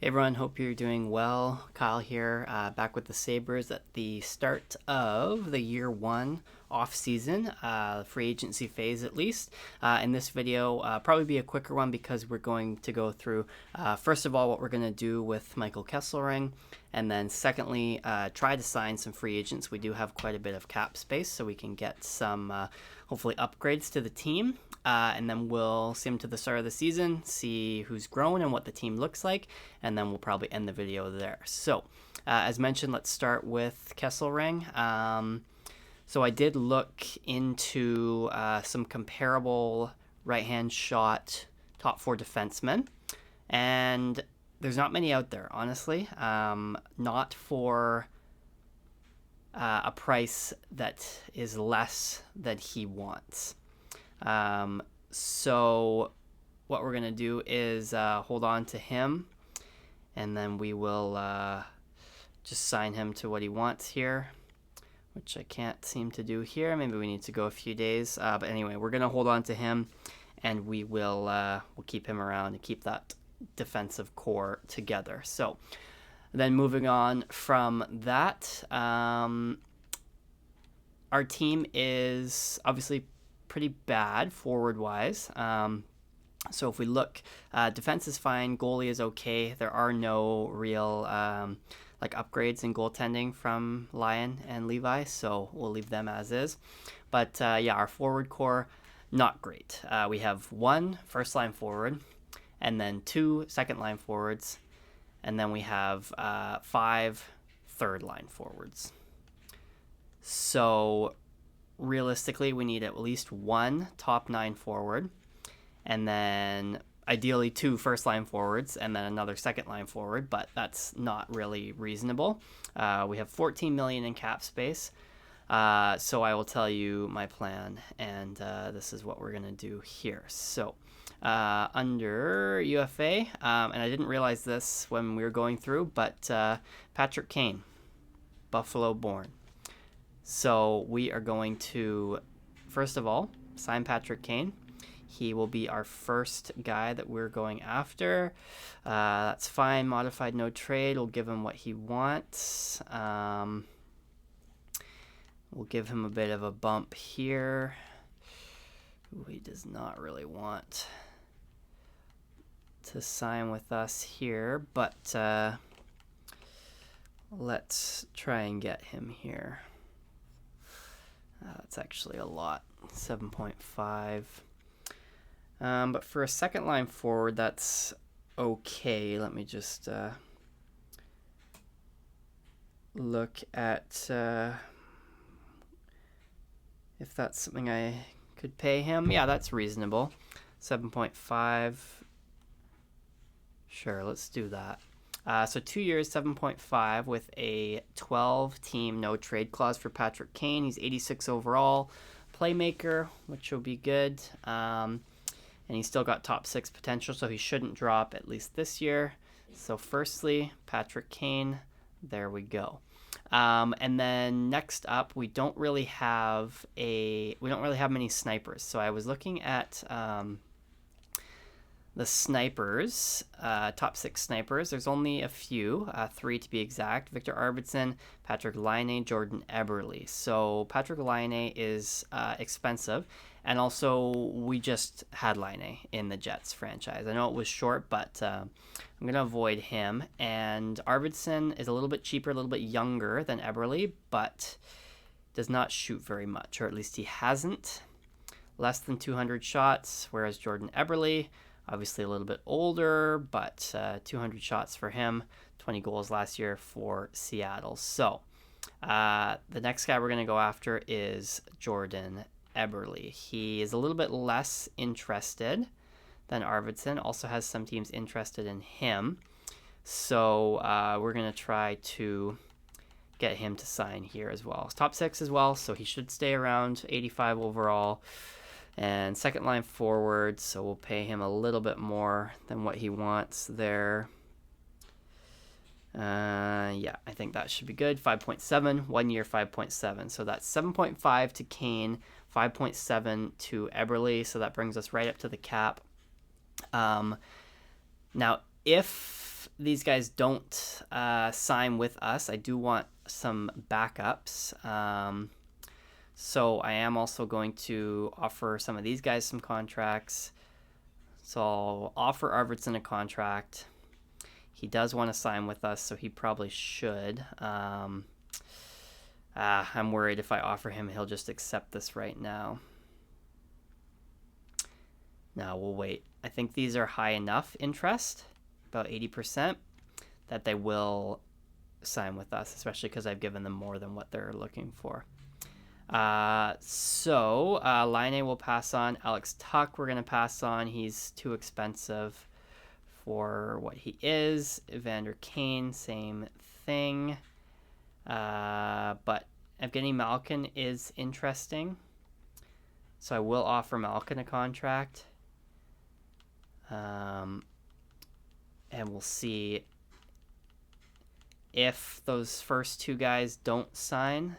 Hey everyone, hope you're doing well. Kyle here, back with the Sabres at the start of the year one off season, free agency phase at least. In this video, probably be a quicker one because we're going to go through, first of all, what we're going to do with Michael Kesselring, and then secondly, try to sign some free agents. We do have quite a bit of cap space, so we can get some hopefully upgrades to the team. And then we'll see him to the start of the season, see who's grown and what the team looks like, and then we'll probably end the video there. So, as mentioned, let's start with Kesselring. So I did look into some comparable right-hand shot top four defensemen, and there's not many out there, honestly. Not for a price that is less than he wants. So what we're going to do is hold on to him, and then we will just sign him to what he wants here, which I can't seem to do here. Maybe we need to go a few days. But anyway, we're going to hold on to him, and we will we'll keep him around and keep that defensive core together. So then moving on from that, our team is obviously pretty bad forward-wise. So if we look, defense is fine, goalie is okay. There are no real like upgrades in goaltending from Lyon and Levi, so we'll leave them as is. But yeah, our forward core, not great. We have one first-line forward, and then two second-line forwards, and then we have five third-line forwards. So realistically, we need at least one top nine forward, and then ideally two first line forwards, and then another second line forward, but that's not really reasonable. We have 14 million in cap space, so I will tell you my plan, and this is what we're gonna do here. So under UFA, and I didn't realize this when we were going through, but Patrick Kane, Buffalo born. So we are going to, first of all, sign Patrick Kane. He will be our first guy that we're going after. That's fine. Modified no trade. We'll give him what he wants. We'll give him a bit of a bump here. Ooh, he does not really want to sign with us here, but let's try and get him here. That's actually a lot, 7.5. But for a second line forward, that's okay. Let me just look at if that's something I could pay him. Yeah, that's reasonable. 7.5. Sure, let's do that. So 2 years, 7.5 with a 12-team no-trade clause for Patrick Kane. He's 86 overall, playmaker, which will be good. And he's still got top six potential, so he shouldn't drop at least this year. So firstly, Patrick Kane, there we go. And then next up, we don't really have many snipers. So I was looking at the snipers, top six snipers. There's only a few, three to be exact. Victor Arvidsson, Patrick Laine, Jordan Eberle. So Patrick Laine is expensive, and also we just had Laine in the Jets franchise. I know it was short, but I'm going to avoid him. And Arvidsson is a little bit cheaper, a little bit younger than Eberle, but does not shoot very much, or at least he hasn't. Less than 200 shots, whereas Jordan Eberle, obviously a little bit older, but 200 shots for him, 20 goals last year for Seattle. So the next guy we're going to go after is Jordan Eberle. He is a little bit less interested than Arvidsson, also has some teams interested in him. So we're going to try to get him to sign here as well. Top six as well, so he should stay around 85 overall. And second line forward, so we'll pay him a little bit more than what he wants there. Yeah, I think that should be good. 5.7, 1 year 5.7. So that's 7.5 to Kane, 5.7 to Eberle. So that brings us right up to the cap. Now, if these guys don't sign with us, I do want some backups. So I am also going to offer some of these guys some contracts. So I'll offer Arvidsson a contract. He does want to sign with us, so he probably should. I'm worried if I offer him, he'll just accept this right now. No, we'll wait. I think these are high enough interest, about 80%, that they will sign with us, especially because I've given them more than what they're looking for. So Laine will pass on. Alex Tuck we're going to pass on. He's too expensive for what he is. Evander Kane, same thing. But Evgeny Malkin is interesting. So I will offer Malkin a contract. And we'll see if those first two guys don't sign.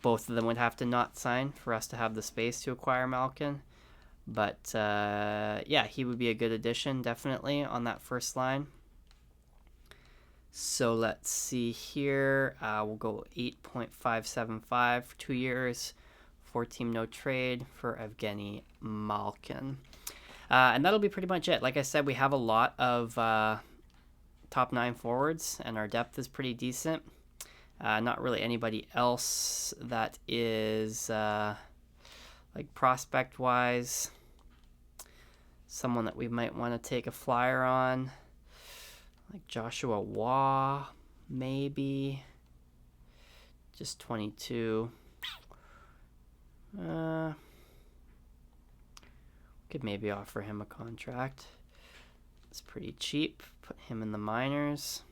Both of them would have to not sign for us to have the space to acquire Malkin. But, yeah, he would be a good addition, definitely, on that first line. So let's see here. We'll go 8.575 for 2 years. 4-team no trade for Evgeny Malkin. And that'll be pretty much it. Like I said, we have a lot of top 9 forwards, and our depth is pretty decent. Not really anybody else that is like prospect-wise. Someone that we might want to take a flyer on, like Joshua Waugh, maybe. Just 22. Could maybe offer him a contract. It's pretty cheap. Put him in the minors.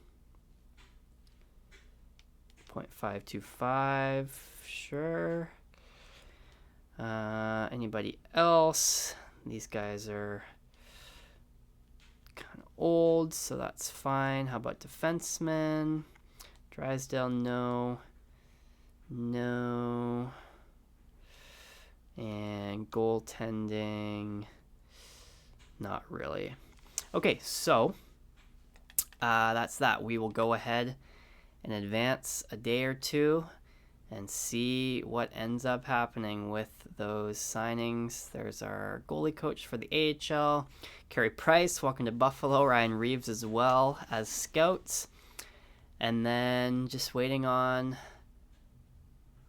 0.525, sure. Anybody else? These guys are kind of old, so that's fine. How about defensemen? Drysdale, no. No. And goaltending, not really. Okay, so that's that. We will go ahead and advance a day or two and see what ends up happening with those signings. There's our goalie coach for the AHL, Carey Price, welcome to Buffalo, Ryan Reeves as well as scouts. And then just waiting on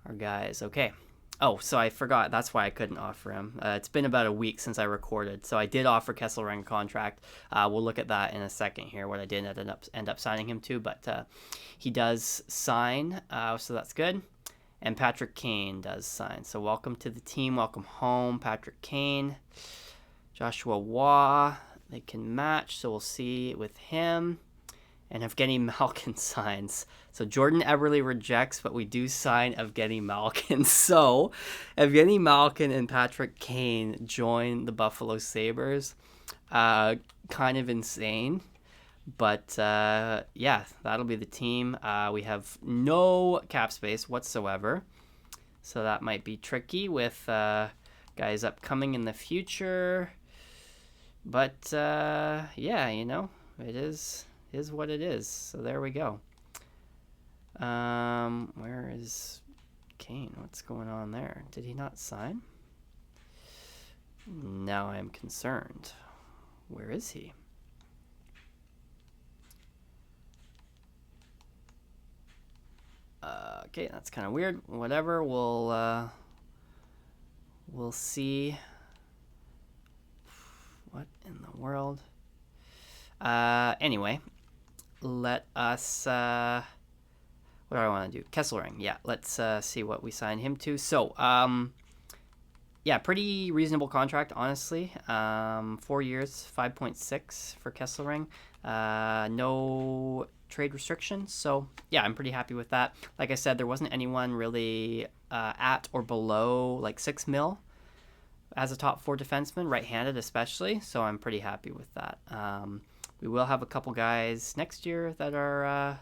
our guys. Okay. Oh, so I forgot. That's why I couldn't offer him. It's been about a week since I recorded, so I did offer Kesselring a contract. We'll look at that in a second here, what I did end up signing him to, but he does sign, so that's good. And Patrick Kane does sign. So welcome to the team. Welcome home, Patrick Kane. Joshua Waugh, they can match, so we'll see with him. And Evgeny Malkin signs. So Jordan Eberle rejects, but we do sign Evgeny Malkin. So Evgeny Malkin and Patrick Kane join the Buffalo Sabres. Kind of insane. But, yeah, that'll be the team. We have no cap space whatsoever. So that might be tricky with guys upcoming in the future. But, yeah, you know, it is what it is. So there we go. Where is Kane? What's going on there? Did he not sign? Now I am concerned. Where is he? Okay, that's kind of weird. Whatever, we'll see. What in the world? Anyway, let us, what do I want to do? Kesselring, yeah, let's see what we sign him to. So, yeah, pretty reasonable contract, honestly. 4 years, 5.6 for Kesselring. No trade restrictions, so yeah, I'm pretty happy with that. Like I said, there wasn't anyone really at or below like $6 million as a top 4 defenseman, right-handed especially, so I'm pretty happy with that. We will have a couple guys next year that are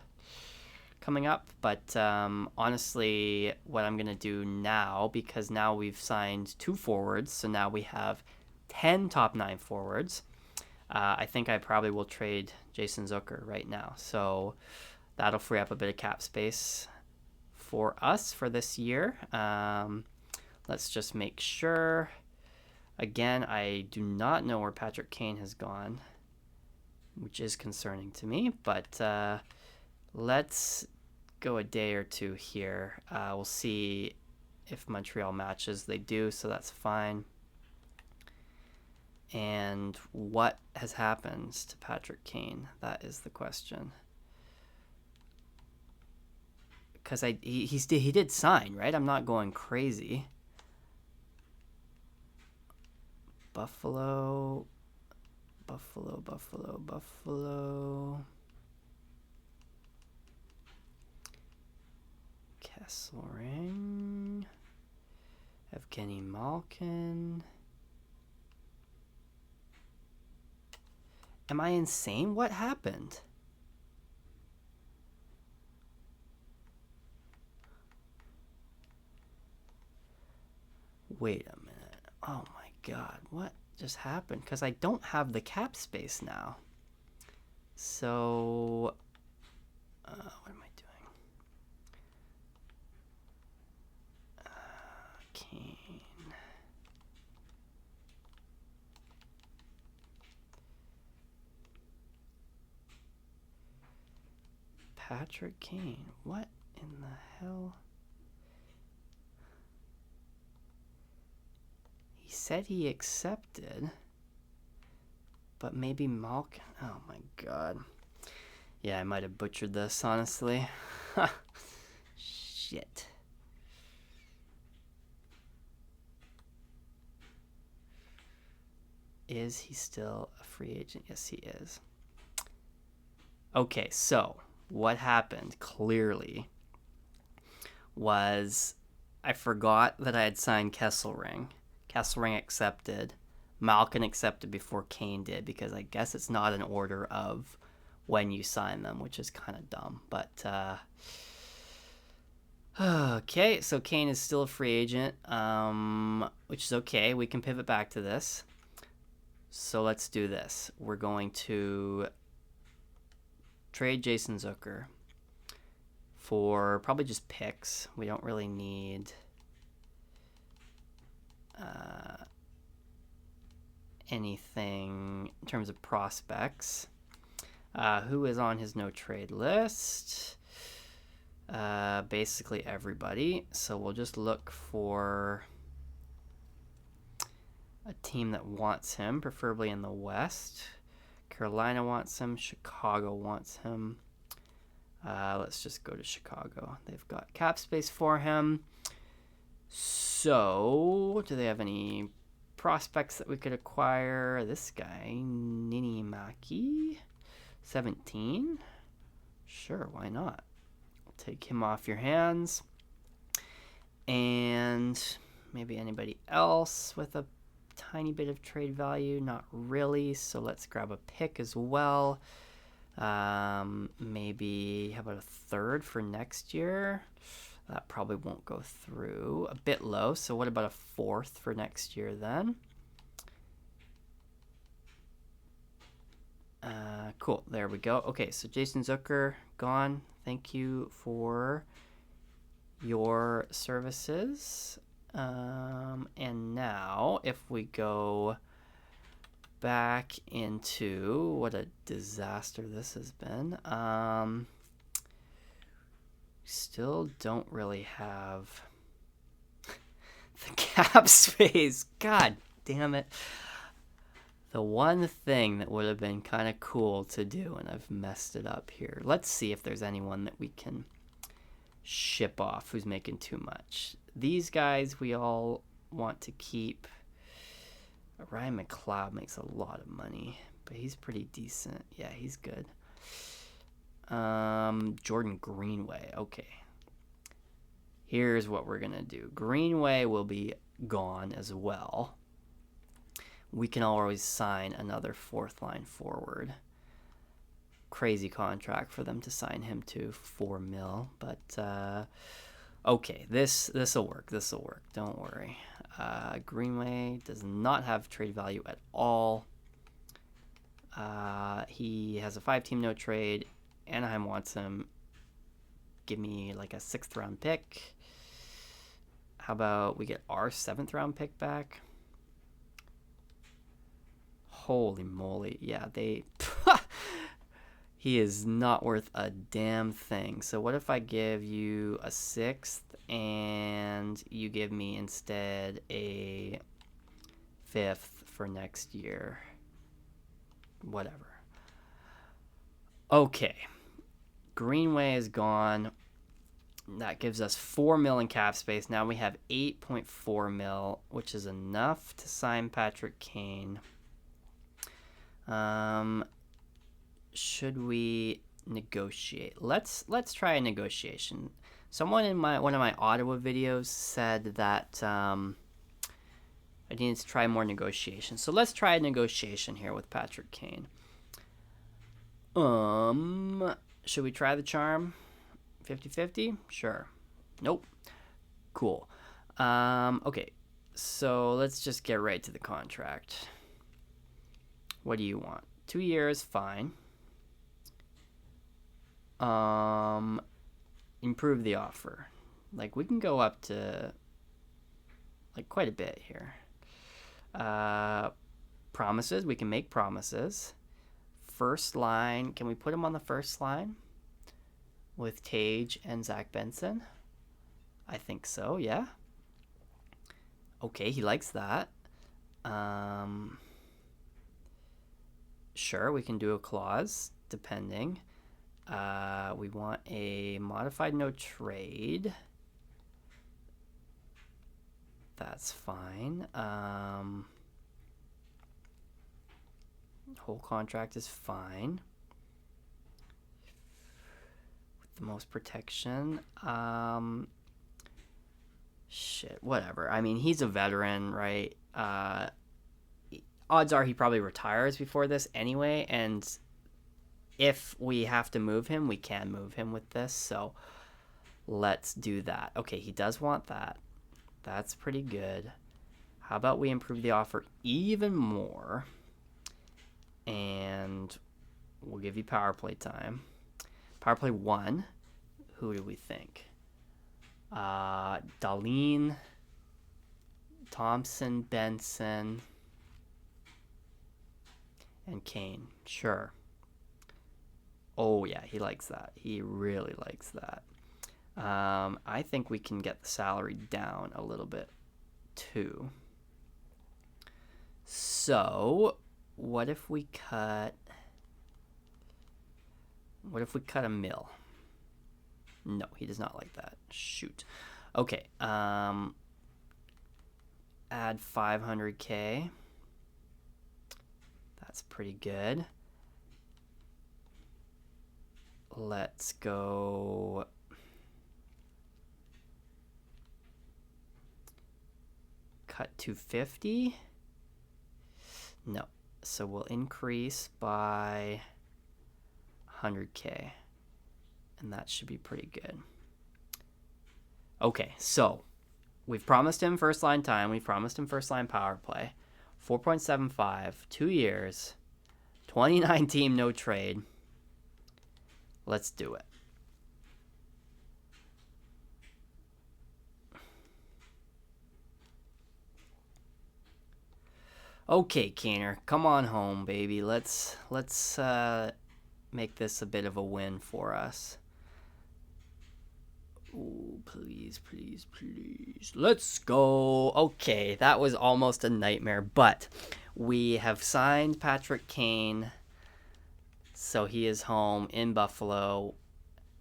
coming up, but honestly, what I'm going to do now, because now we've signed 2 forwards, so now we have 10 top 9 forwards. I think I probably will trade Jason Zucker right now. So that'll free up a bit of cap space for us for this year. Let's just make sure. Again, I do not know where Patrick Kane has gone, which is concerning to me, but let's go a day or two here. We'll see if Montreal matches. They do, so that's fine. And what has happened to Patrick Kane? That is the question. Because he did sign, right? I'm not going crazy. Buffalo. Kesselring. Evgeny Malkin. Am I insane? What happened? Wait a minute. Oh my god, what just happened? Because I don't have the cap space now. So, what am I doing? Kane. Patrick Kane. What in the hell? He said he accepted, but maybe Malkin. Oh my god. Yeah, I might have butchered this, honestly. Shit. Is he still a free agent? Yes, he is. Okay, so what happened clearly was I forgot that I had signed Kesselring. Kesselring accepted. Malkin accepted before Kane did, because I guess it's not an order of when you sign them, which is kind of dumb. But okay, so Kane is still a free agent, which is okay. We can pivot back to this. So let's do this. We're going to trade Jason Zucker for probably just picks. We don't really need anything in terms of prospects. Who is on his no trade list? Basically everybody. So we'll just look for a team that wants him, preferably in the West. Carolina wants him. Chicago wants him. Let's just go to Chicago. They've got cap space for him. So, do they have any prospects that we could acquire? This guy, Ninimaki, 17. Sure, why not? I'll take him off your hands. And maybe anybody else with a tiny bit of trade value? Not really, so let's grab a pick as well. Maybe, how about a third for next year? That probably won't go through. A bit low, so what about a fourth for next year then? Cool, there we go. Okay, so Jason Zucker, gone. Thank you for your services. And now, if we go back into what a disaster this has been, still don't really have the cap space. God damn it. The one thing that would have been kind of cool to do, and I've messed it up here. Let's see if there's anyone that we can ship off who's making too much. These guys we all want to keep. Ryan McLeod makes a lot of money, but he's pretty decent. Yeah, he's good. Jordan Greenway. Okay. Here's what we're going to do. Greenway will be gone as well. We can always sign another fourth line forward. Crazy contract for them to sign him to, $4 million. But, okay, this'll work. This'll work. Don't worry. Greenway does not have trade value at all. He has a 5-team no trade. Anaheim wants him. Give me like a 6th round pick. How about we get our 7th round pick back? Holy moly. Yeah, they... He is not worth a damn thing. So what if I give you a 6th and you give me instead a 5th for next year? Whatever. Okay. Greenway is gone. That gives us $4 million in cap space. Now we have $8.4 million, which is enough to sign Patrick Kane. Should we negotiate? Let's try a negotiation. Someone in one of my Ottawa videos said that I needed to try more negotiation. So let's try a negotiation here with Patrick Kane. Should we try the charm? 50-50? Sure. Nope. Cool. Okay. So let's just get right to the contract. What do you want? 2 years, fine. Improve the offer. Like, we can go up to like quite a bit here. Promises, we can make promises. First line, can we put him on the first line with Tage and Zach Benson? I think so, yeah. Okay, he likes that. Sure, we can do a clause, depending. We want a modified no trade. That's fine. Whole contract is fine. With the most protection. Shit, whatever. I mean, he's a veteran, right? Odds are he probably retires before this anyway, and if we have to move him, we can move him with this, so let's do that. Okay, he does want that. That's pretty good. How about we improve the offer even more, and we'll give you power play time. Power play 1, who do we think? Dahlin, Thompson, Benson, and Kane. Sure. Oh, yeah, he likes that. He really likes that. I think we can get the salary down a little bit, too. So, what if we cut $1 million? No, he does not like that. Shoot. Okay. Add $500K. That's pretty good. Let's go cut $250. No. So we'll increase by $100K. And that should be pretty good. Okay, so we've promised him first line time. We've promised him first line power play. 4.75, 2 years, 29 team, no trade. Let's do it. Okay, Kaner, come on home, baby. Let's make this a bit of a win for us. Oh, please, please, please. Let's go. Okay, that was almost a nightmare, but we have signed Patrick Kane, so he is home in Buffalo.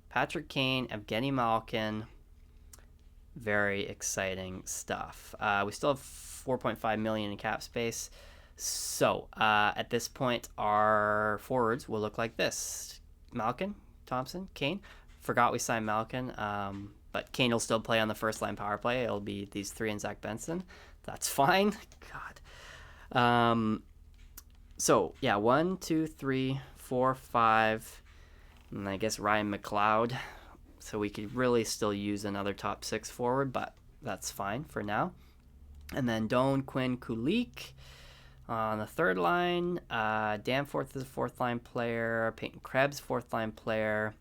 Patrick Kane, Evgeny Malkin. Very exciting stuff. We still have $4.5 million in cap space. So at this point, our forwards will look like this: Malkin, Thompson, Kane. Forgot we signed Malkin, but Kane will still play on the first line power play. It'll be these three and Zach Benson. That's fine. God. So yeah, 1, 2, 3, 4, 5, and I guess Ryan McLeod. So we could really still use another top 6 forward, but that's fine for now. And then Doan, Quinn, Kulik On the third line, Danforth is a fourth line player. Peyton Krebs, fourth line player.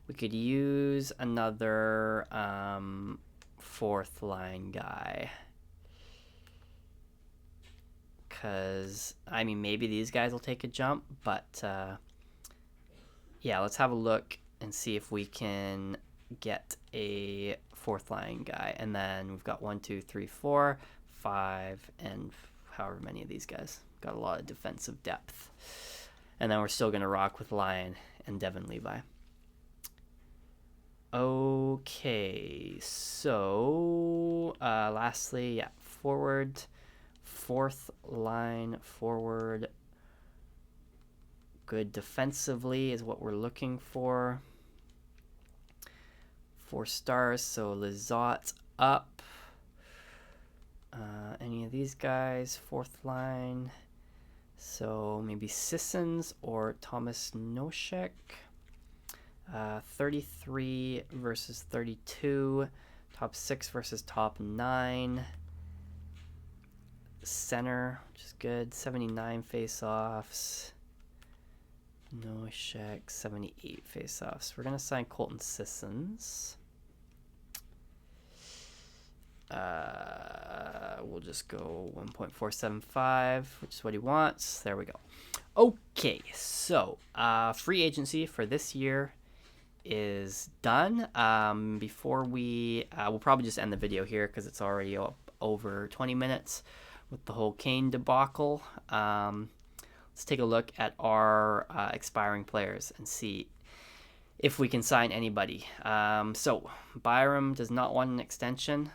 We could use another fourth line guy. Because, I mean, maybe these guys will take a jump. But, yeah, let's have a look and see if we can get a fourth line guy. And then we've got 1, 2, 3, 4, 5, and however many of these guys. Got a lot of defensive depth. And then we're still going to rock with Lyon and Devin Levi. Okay, so lastly, yeah, forward, fourth line forward. Good defensively is what we're looking for. 4 stars, so Lizotte up. Any of these guys, fourth line. So maybe Sissons or Thomas Nosek. 33 versus 32. Top 6 versus top 9. Center, which is good. 79 face-offs. Nosek, 78 face-offs. We're going to sign Colton Sissons. We'll just go 1.475, which is what he wants. There we go. Okay, so free agency for this year is done. Before we'll probably just end the video here because it's already over 20 minutes with the whole Kane debacle. Let's take a look at our expiring players and see if we can sign anybody. So Byram does not want an extension.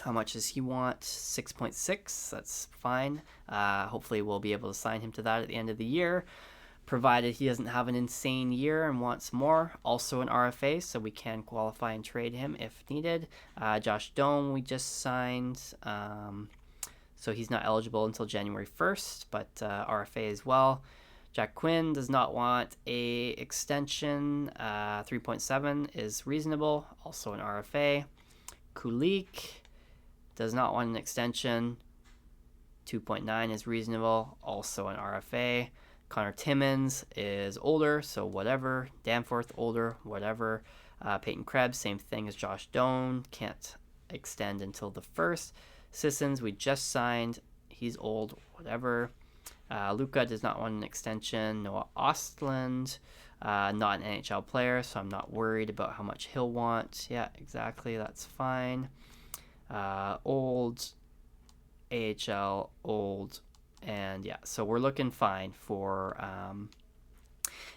How much does he want? 6.6. That's fine. Hopefully we'll be able to sign him to that at the end of the year, provided he doesn't have an insane year and wants more. Also an RFA, so we can qualify and trade him if needed. Josh Doan we just signed, so he's not eligible until January 1st, but RFA as well. Jack Quinn does not want a extension. 3.7 is reasonable, also an RFA. Kulik does not want an extension. 2.9 is reasonable, also an RFA. Connor Timmins is older, so whatever. Danforth, older, whatever. Peyton Krebs, same thing as Josh Doan, can't extend until the 1st. Sissons, we just signed. He's old, whatever. Luka does not want an extension. Noah Ostland, not an NHL player, so I'm not worried about how much he'll want. Yeah, exactly, that's fine. Old, AHL, old, and yeah, so we're looking fine for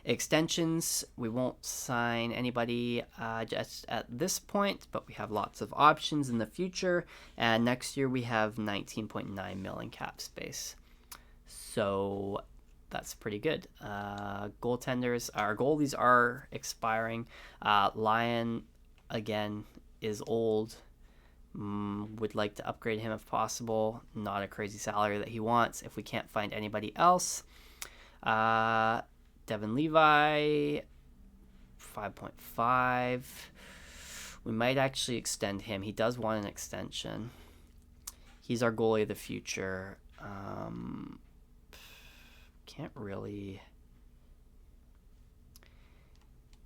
extensions. We won't sign anybody just at this point, but we have lots of options in the future, and next year we have 19.9 million cap space, so that's pretty good. Goaltenders, our goalies are expiring. Lyon, again, is old. Would like to upgrade him if possible. Not a crazy salary that he wants if we can't find anybody else. Devin Levi, 5.5. We might actually extend him. He does want an extension. He's our goalie of the future. Can't really...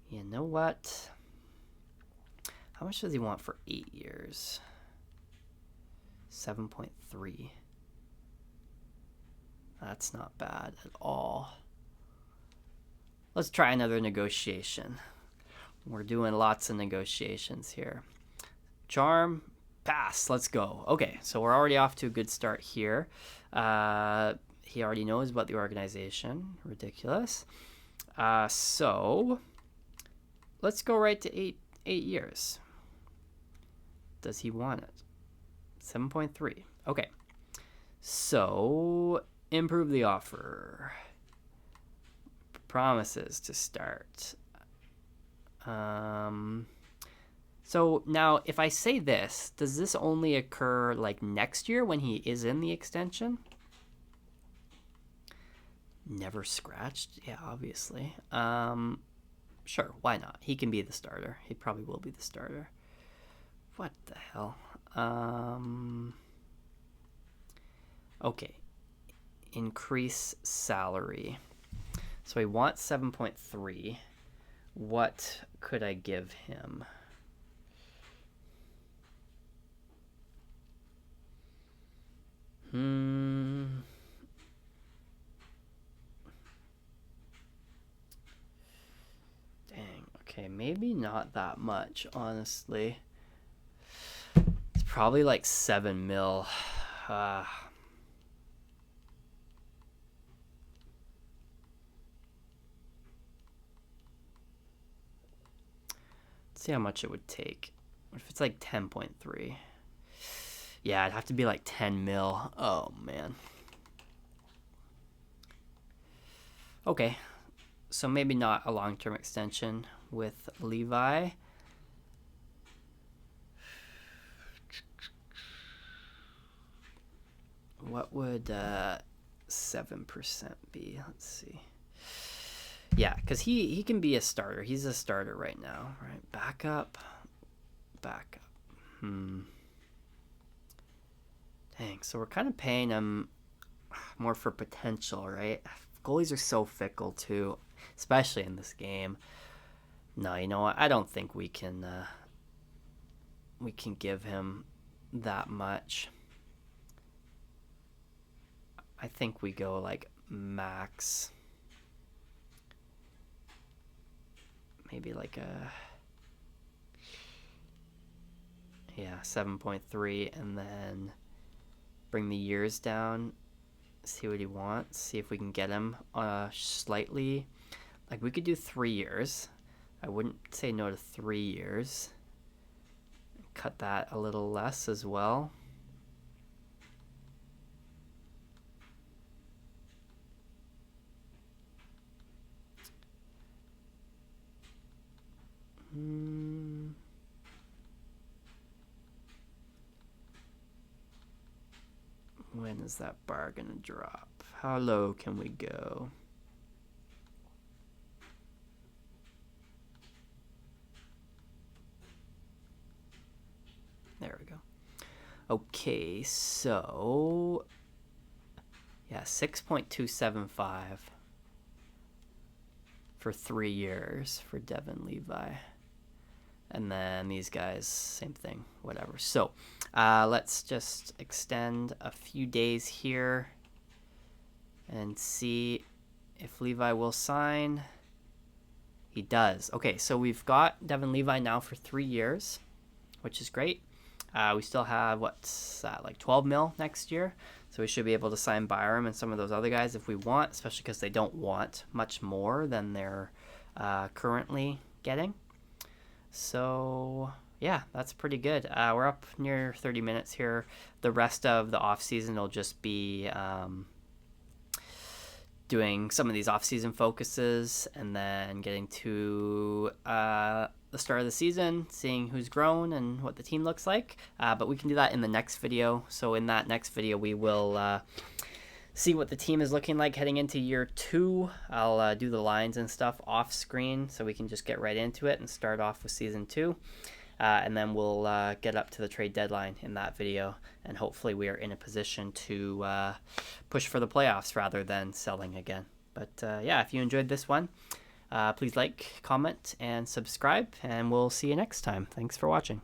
You know what? How much does he want for 8 years? 7.3. That's not bad at all. Let's try another negotiation. We're doing lots of negotiations here. Charm, pass, let's go. Okay, so we're already off to a good start here. He already knows about the organization. Ridiculous. So let's go right to 8 years. Does he want it? 7.3. Okay. So improve the offer. Promises to start. So now if I say this, does this only occur like next year when he is in the extension? Never scratched? Yeah, obviously. Sure, why not? He can be the starter. He probably will be the starter. What the hell? Okay. increase salary. So he wants 7.3. What could I give him? Dang. Okay, maybe not that much, honestly. It's probably like 7 mil. Let's see how much it would take. What if it's like 10.3? Yeah, it'd have to be like 10 mil. Oh, man. Okay, so maybe not a long-term extension with Levi. What would 7% be? Let's see. Yeah, because he can be a starter. He's a starter right now, right? Backup. Dang, so we're kind of paying him more for potential, right? Goalies are so fickle too, especially in this game. No, you know what? I don't think we can give him that much. I think we go like max. Maybe like a 7.3, and then bring the years down, see what he wants, see if we can get him slightly. Like, we could do 3 years. I wouldn't say no to 3 years. Cut that a little less as well. When is that bar gonna drop? How low can we go? There we go. Okay, so yeah, 6.275 for 3 years for Devin Levi. And then these guys, same thing, whatever. So let's just extend a few days here and see if Levi will sign. He does. Okay, so we've got Devin Levi now for 3 years, which is great. We still have, what's that, like 12 mil next year. So we should be able to sign Byram and some of those other guys if we want, especially because they don't want much more than they're currently getting. So yeah, that's pretty good. We're up near 30 minutes here. The rest of the off season will just be doing some of these off season focuses, and then getting to the start of the season, seeing who's grown and what the team looks like. But we can do that in the next video. So in that next video, we will see what the team is looking like heading into year 2. I'll do the lines and stuff off screen so we can just get right into it and start off with season 2. And then we'll get up to the trade deadline in that video, and hopefully we are in a position to push for the playoffs rather than selling again. But yeah, if you enjoyed this one, please like, comment, and subscribe, and we'll see you next time. Thanks for watching.